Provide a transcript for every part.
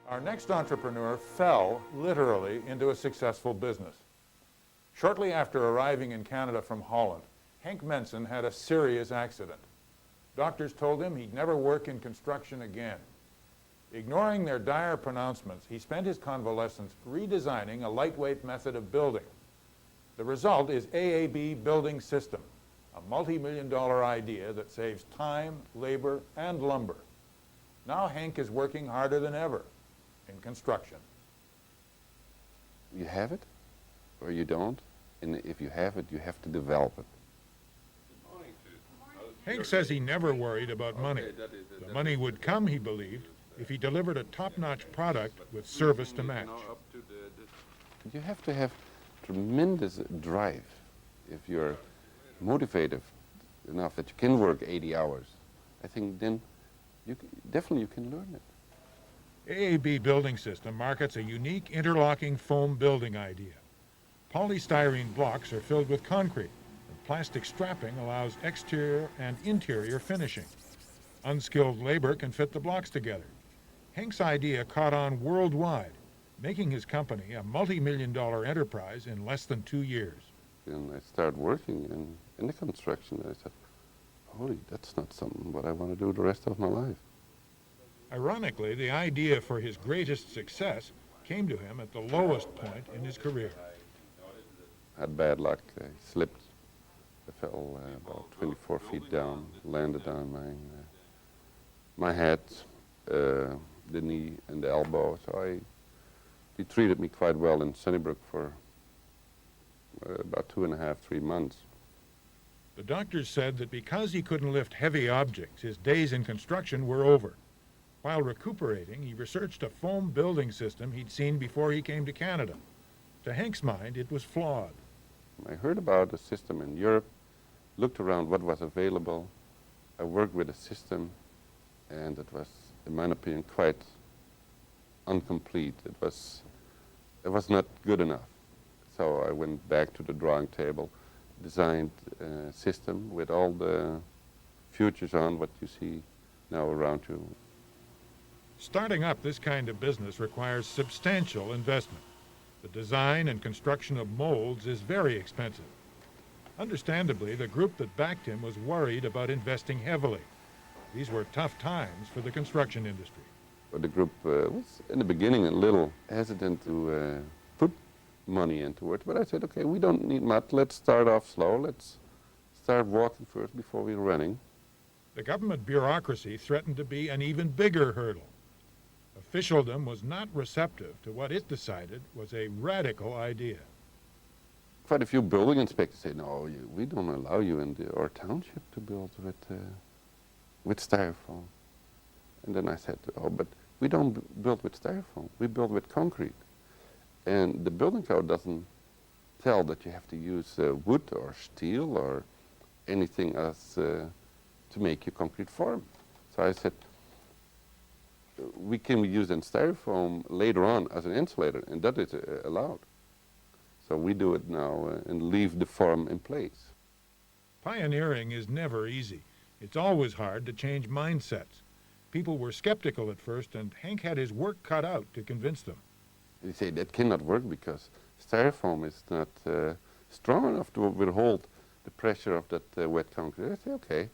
Our next entrepreneur fell, literally, into a successful business. Shortly after arriving in Canada from Holland, Henk Mensen had a serious accident. Doctors told him he'd never work in construction again. Ignoring their dire pronouncements, he spent his convalescence redesigning a lightweight method of building. The result is AAB Building System, a multi-million-dollar idea that saves time, labor, and lumber. Now Henk is working harder than ever in construction. You have it, or you don't, and if you have it, you have to develop it. Henk says he never worried about money. The money would come, he believed, if he delivered a top-notch product with service to match. You have to have tremendous drive if you're motivated enough that you can work 80 hours. I think then definitely you can learn it. AAB Building System markets a unique interlocking foam building idea. Polystyrene blocks are filled with concrete, and plastic strapping allows exterior and interior finishing. Unskilled labor can fit the blocks together. Henk's idea caught on worldwide, making his company a multi-million-dollar enterprise in less than 2 years. And I started working in the construction. I said, holy, that's not something what I want to do the rest of my life. Ironically, the idea for his greatest success came to him at the lowest point in his career. I had bad luck. I slipped. I fell about 24 feet down, landed on my head, the knee, and the elbow. So he treated me quite well in Sunnybrook for about 2.5, 3 months. The doctors said that because he couldn't lift heavy objects, his days in construction were over. While recuperating, he researched a foam building system he'd seen before he came to Canada. To Henk's mind, it was flawed. I heard about a system in Europe, looked around what was available. I worked with a system, and it was, in my opinion, quite incomplete. It was not good enough. So I went back to the drawing table, designed a system with all the features on what you see now around you. Starting up this kind of business requires substantial investment. The design and construction of molds is very expensive. Understandably, the group that backed him was worried about investing heavily. These were tough times for the construction industry. But the group was, in the beginning, a little hesitant to put money into it. But I said, okay, we don't need much. Let's start off slow. Let's start walking first before we're running. The government bureaucracy threatened to be an even bigger hurdle. Officialdom was not receptive to what it decided was a radical idea. Quite a few building inspectors say, no, we don't allow you in our township to build with styrofoam. And then I said, oh, but we don't build with styrofoam, we build with concrete. And the building code doesn't tell that you have to use wood or steel or anything else to make your concrete form. So I said, we can use styrofoam later on as an insulator, and that is allowed. So we do it now and leave the form in place. Pioneering is never easy. It's always hard to change mindsets. People were skeptical at first, and Henk had his work cut out to convince them. They say that cannot work because styrofoam is not strong enough to withhold the pressure of that wet concrete. I say, okay,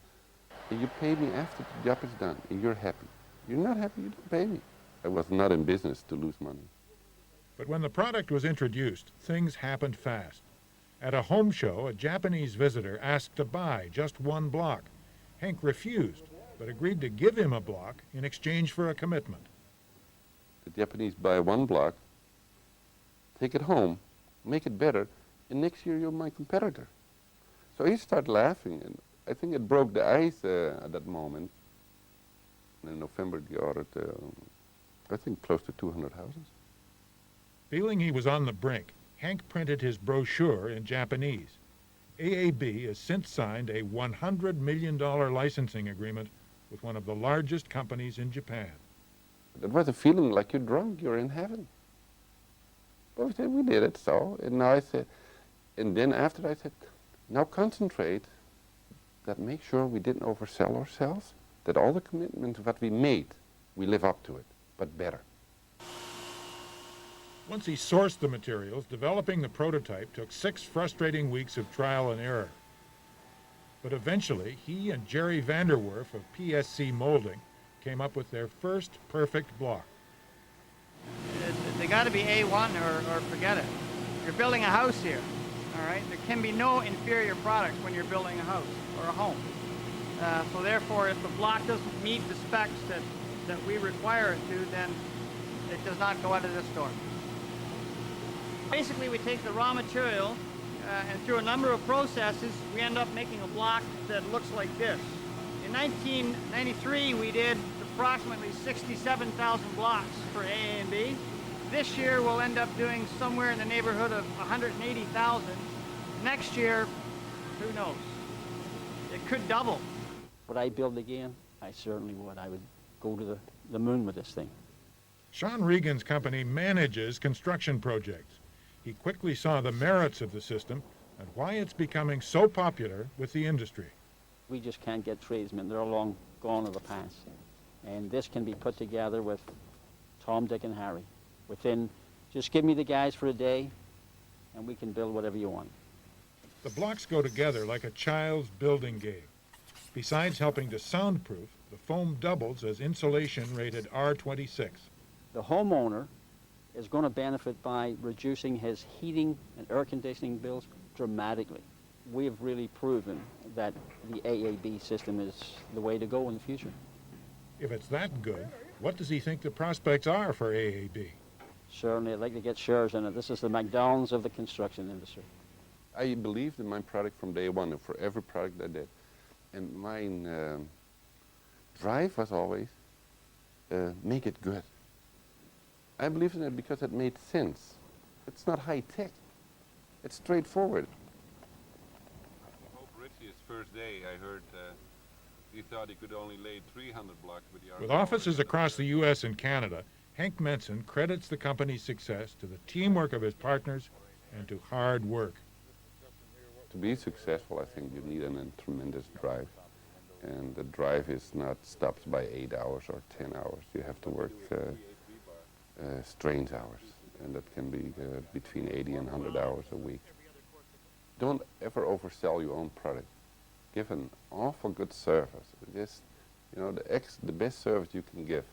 and you pay me after the job is done, and you're happy. You're not happy, you don't pay me. I was not in business to lose money. But when the product was introduced, things happened fast. At a home show, a Japanese visitor asked to buy just one block. Henk refused, but agreed to give him a block in exchange for a commitment. The Japanese buy one block, take it home, make it better, and next year you're my competitor. So he started laughing, and I think it broke the ice at that moment. In November, they ordered, I think, close to 200 houses. Feeling he was on the brink, Henk printed his brochure in Japanese. AAB has since signed a $100 million licensing agreement with one of the largest companies in Japan. It was a feeling like you're drunk, you're in heaven. But we said, we did it, so. And now I said, and then after I said, now concentrate, that make sure we didn't oversell ourselves, that all the commitments that we made, we live up to it, but better. Once he sourced the materials, developing the prototype took 6 frustrating weeks of trial and error. But eventually, he and Jerry Vanderwerf of PSC Molding came up with their first perfect block. They got to be A1 or forget it. You're building a house here, all right? There can be no inferior products when you're building a house or a home. So therefore, if the block doesn't meet the specs that we require it to, then it does not go out of this door. Basically, we take the raw material and through a number of processes, we end up making a block that looks like this. In 1993, we did approximately 67,000 blocks for AAB. This year, we'll end up doing somewhere in the neighborhood of 180,000. Next year, who knows? It could double. Would I build again? I certainly would. I would go to the moon with this thing. Sean Regan's company manages construction projects. He quickly saw the merits of the system and why it's becoming so popular with the industry. We just can't get tradesmen. They're long gone of the past. And this can be put together with Tom, Dick, and Harry. Just give me the guys for a day, and we can build whatever you want. The blocks go together like a child's building game. Besides helping to soundproof, the foam doubles as insulation rated R26. The homeowner is going to benefit by reducing his heating and air conditioning bills dramatically. We have really proven that the AAB system is the way to go in the future. If it's that good, what does he think the prospects are for AAB? Certainly, I'd like to get shares in it. This is the McDonald's of the construction industry. I believed in my product from day one, and for every product I did. And my drive was always, make it good. I believed in it because it made sense. It's not high-tech. It's straightforward. I hope Richie's first day, I heard he thought he could only lay 300 blocks with the With offices across the U.S. and Canada, Henk Mensen credits the company's success to the teamwork of his partners and to hard work. To be successful, I think you need a tremendous drive. And the drive is not stopped by 8 hours or 10 hours. You have to work strange hours, and that can be between 80 and 100 hours a week. Don't ever oversell your own product. Give an awful good service. Just, the best service you can give.